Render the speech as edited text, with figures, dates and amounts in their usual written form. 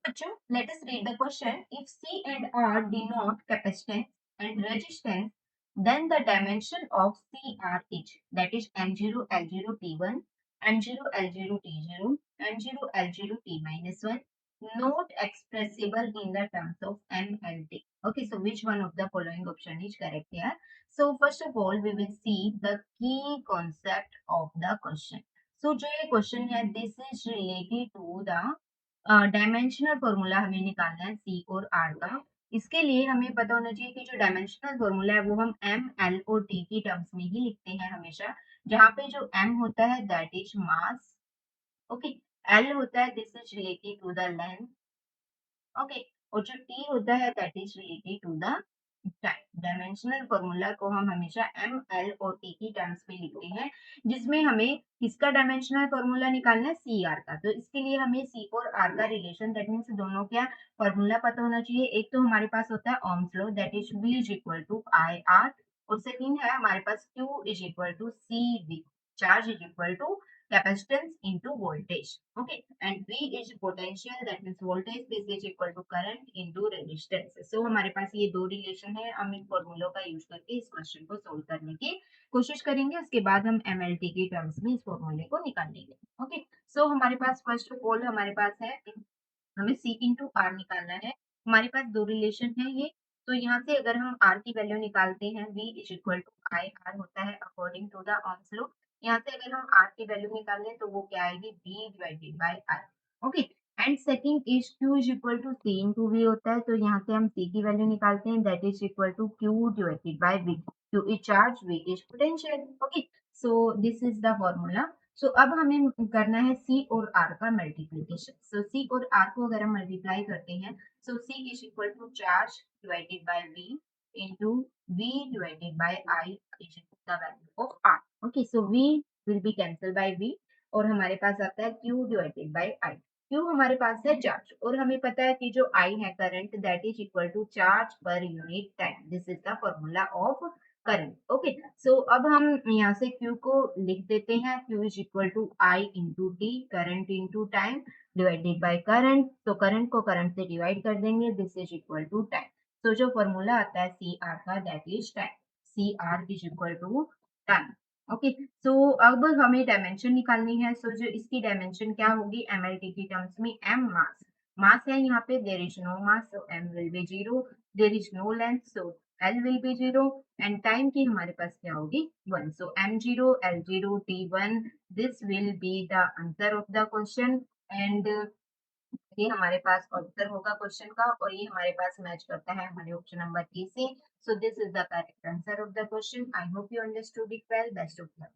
Bachcho, let us read the question. If C and R denote capacitance and resistance, then the dimension of CR is, that is M0 L0 T1, M0 L0 T0, M0 L0 T minus 1, not expressible in the terms of MLT. Okay, so which one of the following option is correct here? So first of all, we will see the key concept of the question. So जो ये question है, this is related to the dimensional formula हमें निकालना है सी और are का। इसके लिए हमें पता होना चाहिए कि जो डायमेंशनल फॉर्मूला है वो हम एम एल और टी की टर्म्स में ही लिखते हैं हमेशा, जहाँ पे जो एम होता है that is mass, okay, L होता है this is related to the length, okay, और जो टी होता है that is related to the time. Dimensional formula को हम हमेशा एम एल और टी की टर्म्स में लिखते हैं, जिसमें हमें किसका डायमेंशनल फॉर्मूला निकालना है सी आर का। तो इसके लिए हमें सी और आर का रिलेशन, दैट मीन्स दोनों क्या फॉर्मूला पता होना चाहिए। एक तो हमारे पास होता है Ohm's law, that is V is equal to I R, और सेकंड है हमारे पास Q is equal to C V, charge is equal to capacitance into voltage, okay, and V is potential, that means voltage, this is equal to current into resistance. So हमारे पास ये दो relation है, हम इन फॉर्मूलों का use करके इस question को solve करने की कोशिश करेंगे। उसके बाद हम एमएलटी के टर्म्स में इस फॉर्मूले को निकाल लेंगे। ओके, सो हमारे पास फर्स्ट ऑफ ऑल हमारे पास है, हमें सी इंटू आर निकालना है। हमारे पास दो रिलेशन है ये, तो यहाँ से अगर हम आर की वैल्यू निकालते हैं, V is equal to I R होता है according to the Ohm's law. यहाँ से अगर हम आर की वैल्यू निकालें तो वो क्या आएगी, V divided by I, okay. And second is Q is equal to C into V होता है, तो यहाँ से हम C की वैल्यू निकालते हैं, that is equal to Q divided by V। Q is charge, V is potential, okay. So this is the formula. So अब हमें करना है सी और आर का मल्टीप्लीकेशन। सो सी और आर को अगर हम मल्टीप्लाई करते हैं, so C is equal to charge divided by V into V divided by I is the value of R, okay. So V will be cancel by V, और हमारे पास आता है Q divided by I. Q हमारे पास है charge, और हमें पता है कि जो आई है current, that is equal to charge per unit time, this is the formula of current, okay. So अब हम यहाँ से Q को लिख देते हैं, Q is equal to I into T, current into time divided by current. तो current को करंट से डिवाइड कर देंगे, this is equal to time. तो जो फॉर्मूला आता है सी आर का, that is time, C R is equal to time, okay. So अब हमें डायमेंशन निकालनी है। सो जो इसकी डायमेंशन क्या होगी एम एल टी की टर्म्स में, एम मास, मास है यहाँ पे, there is no mass, so M will be zero, there is no length, so L will be zero, and time की हमारे पास क्या होगी, 1। So m0 l0 t1, this will be the answer of the question. And ये हमारे पास answer होगा question का, और ये हमारे पास मैच करता है हमारे ऑप्शन नंबर ए से। सो this is the correct answer of the question. I hope you understood it well. Best of luck.